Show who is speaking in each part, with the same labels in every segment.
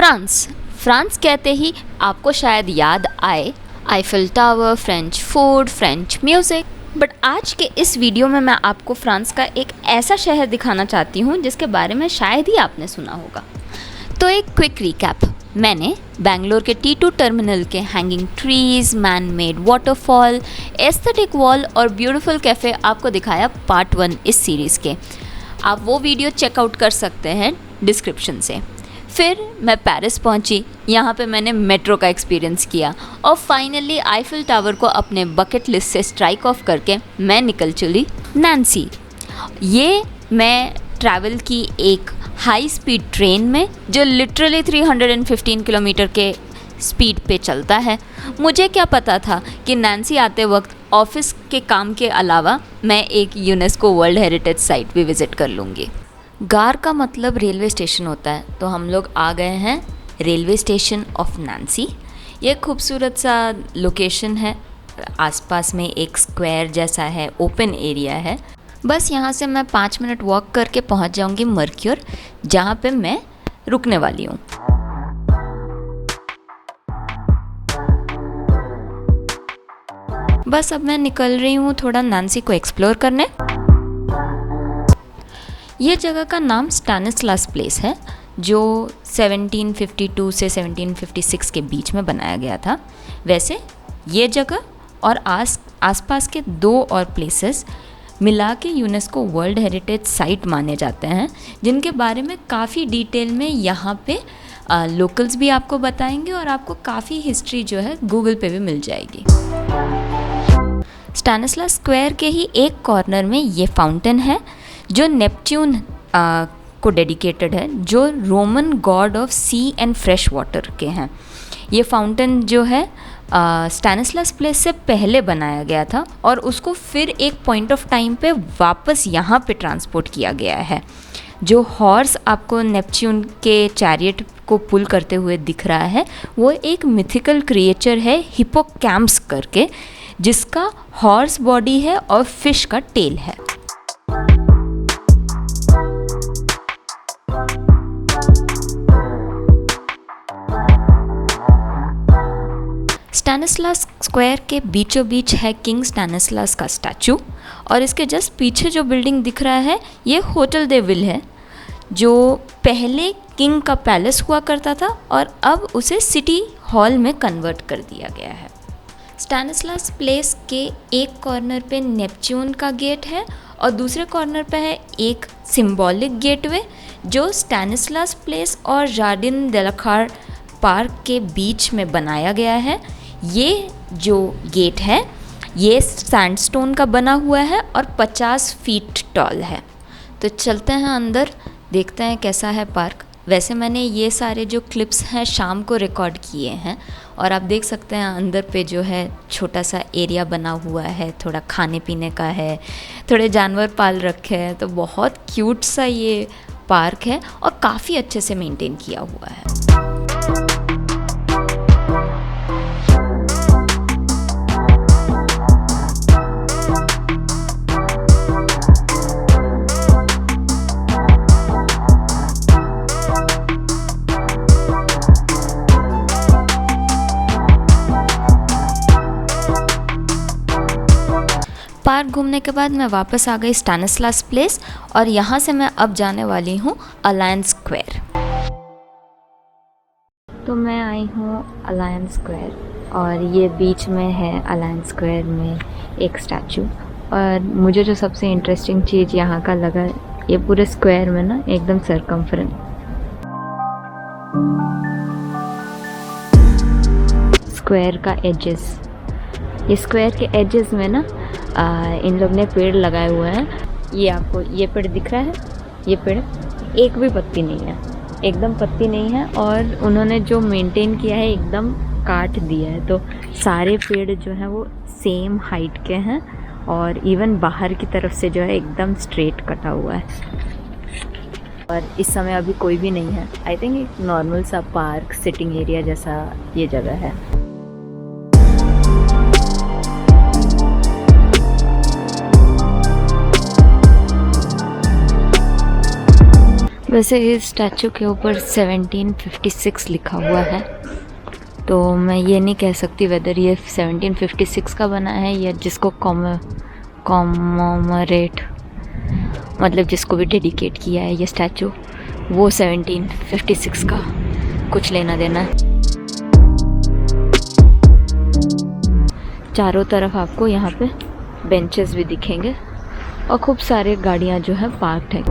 Speaker 1: France. France कहते ही आपको शायद याद आए Eiffel tower, French food, French music. But आज के इस वीडियो में मैं आपको फ्रांस का एक ऐसा शहर दिखाना चाहती हूँ जिसके बारे में शायद ही आपने सुना होगा। तो एक क्विक रिकैप। मैंने बेंगलोर के T2 टर्मिनल के hanging trees, man made waterfall, aesthetic wall और ब्यूटीफुल कैफ़े आपको दिखाया पार्ट 1 इस सीरीज़ के। आप वो वीडियो चेकआउट कर सकते हैं डिस्क्रिप्शन से। फिर मैं पेरिस पहुंची, यहाँ पे मैंने मेट्रो का एक्सपीरियंस किया और फाइनली आईफिल टावर को अपने बकेट लिस्ट से स्ट्राइक ऑफ करके मैं निकल चली नैन्सी। ये मैं ट्रैवल की एक हाई स्पीड ट्रेन में जो लिटरली 315 किलोमीटर के स्पीड पे चलता है। मुझे क्या पता था कि नैन्सी आते वक्त ऑफिस के काम के अलावा मैं एक यूनेस्को वर्ल्ड हेरिटेज साइट भी विज़िट कर लूँगी। गार का मतलब रेलवे स्टेशन होता है, तो हम लोग आ गए हैं रेलवे स्टेशन ऑफ नैन्सी। ये खूबसूरत सा लोकेशन है, आसपास में एक स्क्वायर जैसा है, ओपन एरिया है। बस यहाँ से मैं 5 मिनट वॉक करके पहुँच जाऊँगी मर्क्यूर, जहाँ पे मैं रुकने वाली हूँ। बस अब मैं निकल रही हूँ थोड़ा नैन्सी को एक्सप्लोर करने। ये जगह का नाम स्टैनिस्लास प्लेस है, जो 1752 से 1756 के बीच में बनाया गया था। वैसे ये जगह और आसपास के 2 और प्लेसेस मिला के यूनेस्को वर्ल्ड हेरिटेज साइट माने जाते हैं, जिनके बारे में काफ़ी डिटेल में यहाँ पे लोकल्स भी आपको बताएंगे और आपको काफ़ी हिस्ट्री जो है गूगल पे भी मिल जाएगी। स्टैनिस्लास स्क्वायर के ही एक कॉर्नर में ये फाउंटेन है जो नेपच्यून को डेडिकेटेड है, जो Roman god of sea and fresh water के हैं। ये फाउंटेन जो है स्टैनिस्लास प्लेस से पहले बनाया गया था और उसको फिर एक पॉइंट ऑफ टाइम पे वापस यहाँ पे ट्रांसपोर्ट किया गया है। जो हॉर्स आपको नेपच्यून के चैरियट को पुल करते हुए दिख रहा है, वो एक मिथिकल क्रिएचर है हिप्पोकैम्प्स करके, जिसका हॉर्स बॉडी है और फिश का टेल है। स्टैनिस्लास स्क्वायर के बीचों बीच है किंग स्टैनिस्लास का स्टैचू और इसके जस्ट पीछे जो बिल्डिंग दिख रहा है ये होटल दे विल है, जो पहले किंग का पैलेस हुआ करता था और अब उसे सिटी हॉल में कन्वर्ट कर दिया गया है। स्टैनिस्लास प्लेस के एक कॉर्नर पे नेपच्यून का गेट है और दूसरे कॉर्नर पे है एक सिंबॉलिक गेटवे जो स्टैनिस्लास प्लेस और जार्डिन डेलाखार पार्क के बीच में बनाया गया है। ये जो गेट है ये सैंडस्टोन का बना हुआ है और 50 फीट टॉल है। तो चलते हैं अंदर, देखते हैं कैसा है पार्क। वैसे मैंने ये सारे जो क्लिप्स हैं शाम को रिकॉर्ड किए हैं और आप देख सकते हैं अंदर पे जो है छोटा सा एरिया बना हुआ है, थोड़ा खाने पीने का है, थोड़े जानवर पाल रखे हैं। तो बहुत क्यूट सा ये पार्क है और काफ़ी अच्छे से मेंटेन किया हुआ है। पार्क घूमने के बाद मैं वापस आ गई स्टैनिस्लास प्लेस और यहाँ से मैं अब जाने वाली हूँ अलायंस स्क्वायर। तो मैं आई हूँ अलायंस स्क्वायर और ये बीच में है अलायंस स्क्वायर में एक स्टैचू। और मुझे जो सबसे इंटरेस्टिंग चीज़ यहाँ का लगा, ये पूरे स्क्वायर में ना एकदम सरकमफ्रेंस स्क्वायर का एजेस, ये स्क्वायर के एजेस में ना इन लोग ने पेड़ लगाए हुए हैं। ये आपको ये पेड़ दिख रहा है, ये पेड़ एक भी पत्ती नहीं है, एकदम पत्ती नहीं है और उन्होंने जो मेंटेन किया है एकदम काट दिया है। तो सारे पेड़ जो हैं वो सेम हाइट के हैं और इवन बाहर की तरफ से जो है एकदम स्ट्रेट कटा हुआ है। और इस समय अभी कोई भी नहीं है। आई थिंक एक नॉर्मल सा पार्क सिटिंग एरिया जैसा ये जगह है। वैसे इस स्टैचू के ऊपर 1756 लिखा हुआ है, तो मैं ये नहीं कह सकती वेदर ये 1756 का बना है या जिसको कॉमोमरेट मतलब जिसको भी डेडिकेट किया है ये स्टैचू वो 1756 का कुछ लेना देना है। चारों तरफ आपको यहाँ पे बेंचेस भी दिखेंगे और खूब सारे गाड़ियाँ जो है पार्क्ड है।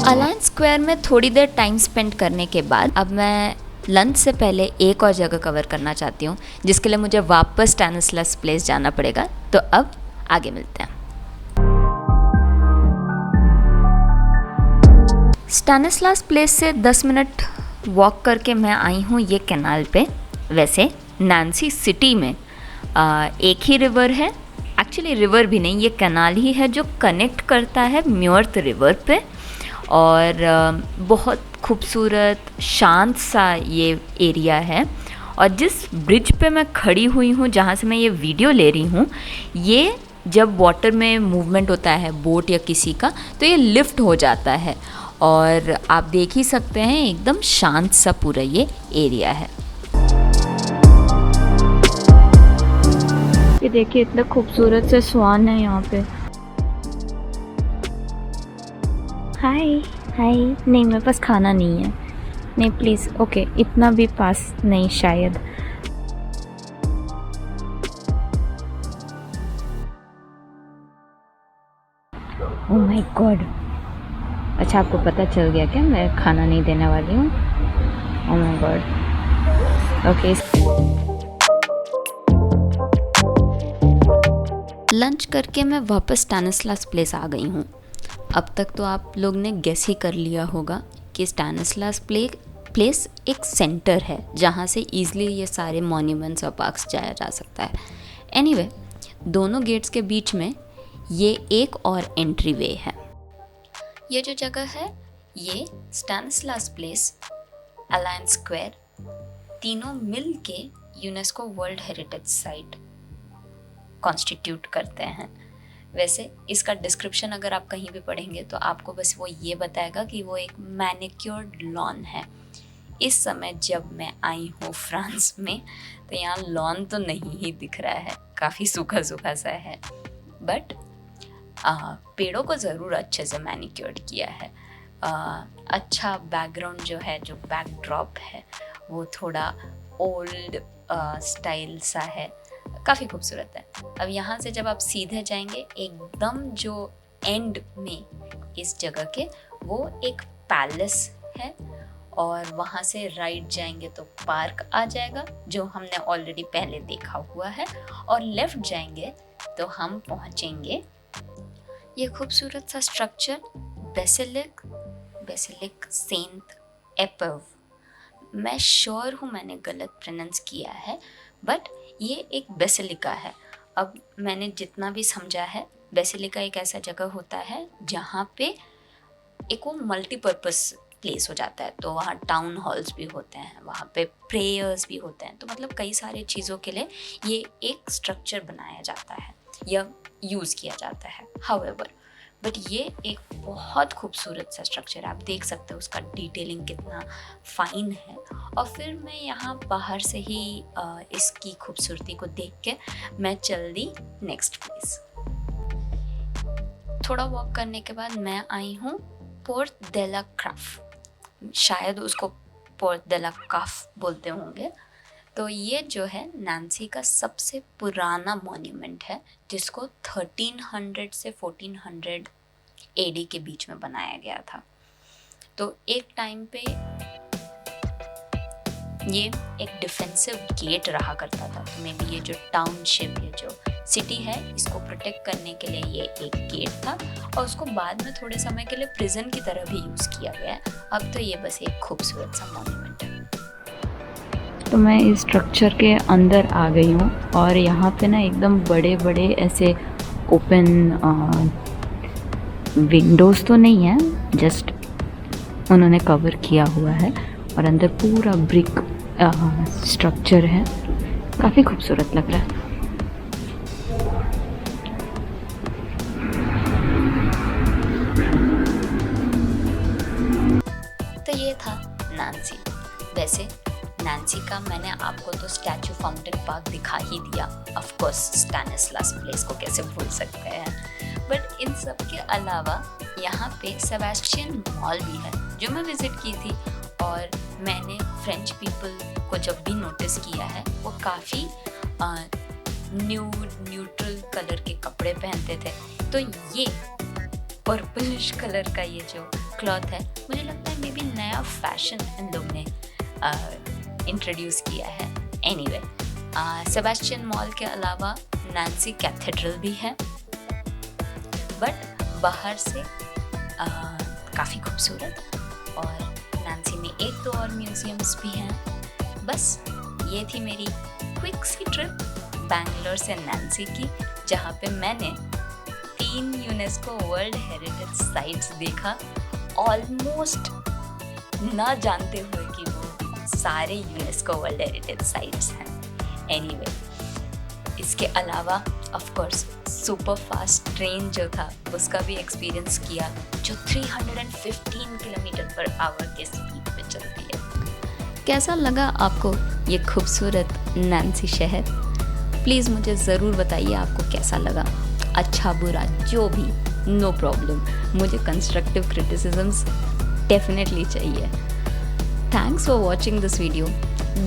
Speaker 1: अलायंस स्क्वायर में थोड़ी देर टाइम स्पेंड करने के बाद अब मैं लंच से पहले एक और जगह कवर करना चाहती हूँ, जिसके लिए मुझे वापस स्टैनिस्लास प्लेस जाना पड़ेगा। तो अब आगे मिलते हैं। स्टैनिस्लास प्लेस से 10 मिनट वॉक करके मैं आई हूँ ये कैनाल पे। वैसे नैन्सी सिटी में एक ही रिवर है, एक्चुअली रिवर भी नहीं, ये कैनाल ही है जो कनेक्ट करता है म्योर्थ रिवर पे। और बहुत खूबसूरत शांत सा ये एरिया है। और जिस ब्रिज पे मैं खड़ी हुई हूँ, जहाँ से मैं ये वीडियो ले रही हूँ, ये जब वाटर में मूवमेंट होता है बोट या किसी का, तो ये लिफ्ट हो जाता है। और आप देख ही सकते हैं एकदम शांत सा पूरा ये एरिया है। ये देखिए इतना खूबसूरत से स्वान है यहाँ पे। हाय हाय। नहीं मेरे पास खाना नहीं है। नहीं प्लीज़, ओके इतना भी पास नहीं शायद। Oh my God. अच्छा आपको पता चल गया क्या मैं खाना नहीं देने वाली हूँ? Oh my God. Okay. Lunch करके मैं वापस स्टैनिस्लास प्लेस आ गई हूँ। अब तक तो आप लोग ने गेस ही कर लिया होगा कि स्टैनिस्लास प्लेस एक सेंटर है जहाँ से ईज़िली ये सारे मॉन्यूमेंट्स और पार्क्स जाया जा सकता है। एनीवे, दोनों गेट्स के बीच में ये एक और एंट्री वे है। ये जो जगह है ये स्टैनिस्लास प्लेस, अलायंस स्क्वायर तीनों मिल के UNESCO world heritage site constitute करते हैं। वैसे इसका डिस्क्रिप्शन अगर आप कहीं भी पढ़ेंगे तो आपको बस वो ये बताएगा कि वो एक मैनिक्योर्ड लॉन है। इस समय जब मैं आई हूँ फ्रांस में तो यहाँ लॉन तो नहीं ही दिख रहा है, काफ़ी सूखा सूखा सा है, बट पेड़ों को ज़रूर अच्छे से मैनिक्योर्ड किया है। अच्छा बैकग्राउंड जो है, जो बैकड्रॉप है वो थोड़ा ओल्ड स्टाइल सा है, काफ़ी खूबसूरत है। अब यहाँ से जब आप सीधे जाएंगे एकदम जो एंड में इस जगह के, वो एक पैलेस है और वहाँ से राइट जाएंगे तो पार्क आ जाएगा जो हमने ऑलरेडी पहले देखा हुआ है, और लेफ़्ट जाएंगे तो हम पहुँचेंगे ये खूबसूरत सा स्ट्रक्चर बेसिलिक सेंट एपव। मैं श्योर हूँ मैंने गलत प्रोनाउंस किया है, बट ये एक बेसिलिका है। अब मैंने जितना भी समझा है, बेसिलिका एक ऐसा जगह होता है जहाँ पे एक वो मल्टीपर्पस प्लेस हो जाता है। तो वहाँ टाउन हॉल्स भी होते हैं, वहाँ पे प्रेयर्स भी होते हैं, तो मतलब कई सारी चीज़ों के लिए ये एक स्ट्रक्चर बनाया जाता है या यूज़ किया जाता है। हाउएवर, बट ये एक बहुत खूबसूरत सा स्ट्रक्चर है। आप देख सकते हो उसका डिटेलिंग कितना फाइन है। और फिर मैं यहाँ बाहर से ही इसकी खूबसूरती को देख के मैं चल दी नेक्स्ट प्लेस। थोड़ा वॉक करने के बाद मैं आई हूँ पोर्ट दे ला क्राफ, शायद उसको पोर्ट दे ला काफ बोलते होंगे। तो ये जो है नैन्सी का सबसे पुराना मॉन्यूमेंट है, जिसको 1300 से 1400 एडी के बीच में बनाया गया था। तो एक टाइम पे ये एक डिफेंसिव गेट रहा करता था। तो मे बी ये जो टाउनशिप, ये जो सिटी है, इसको प्रोटेक्ट करने के लिए ये एक गेट था, और उसको बाद में थोड़े समय के लिए प्रिजन की तरह भी यूज़ किया गया है। अब तो ये बस एक खूबसूरत सा मॉन्यूमेंट है। तो मैं इस स्ट्रक्चर के अंदर आ गई हूँ और यहाँ पे ना एकदम बड़े बड़े ऐसे ओपन विंडोज़ तो नहीं है, जस्ट उन्होंने कवर किया हुआ है और अंदर पूरा ब्रिक स्ट्रक्चर है। काफ़ी खूबसूरत लग रहा है। तो ये था नैन्सी। वैसे नैन्सी का मैंने आपको तो स्टैचू फाउंटेन पार्क दिखा ही दिया, ऑफ कोर्स स्टैनिस्लास प्लेस को कैसे भूल सकते हैं। बट इन सब के अलावा यहाँ पे सेबेस्टियन मॉल भी है जो मैं विज़िट की थी, और मैंने फ्रेंच पीपल को जब भी नोटिस किया है वो काफ़ी न्यूट्रल कलर के कपड़े पहनते थे। तो ये पर्पलिश कलर का ये जो क्लॉथ है, मुझे लगता है मे बी नया फैशन इन लोग ने इंट्रोड्यूस किया है। एनीवे, सेबेस्टियन मॉल के अलावा नैन्सी कैथेड्रल भी है, बट बाहर से काफ़ी खूबसूरत, और नैन्सी में एक दो और म्यूज़ियम्स भी हैं। बस ये थी मेरी क्विक सी ट्रिप बैंगलोर से नैन्सी की, जहाँ पे मैंने 3 यूनेस्को वर्ल्ड हेरिटेज साइट्स देखा, ऑलमोस्ट ना जानते हुए कि वो सारे यूनेस्को वर्ल्ड हेरिटेज साइट्स हैं। एनीवे, इसके अलावा of course super fast train जो था उसका भी एक्सपीरियंस किया, जो 315 किलोमीटर पर आवर के स्पीड पे चलती है। कैसा लगा आपको ये खूबसूरत नैन्सी शहर? प्लीज़ मुझे ज़रूर बताइए आपको कैसा लगा। अच्छा बुरा जो भी, नो प्रॉब्लम, मुझे कंस्ट्रक्टिव क्रिटिसिजम्स डेफिनेटली चाहिए। Thanks for watching this video.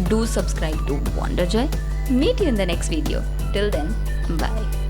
Speaker 1: Do subscribe to Wonderjoy. Meet you in the next video. Till then, bye.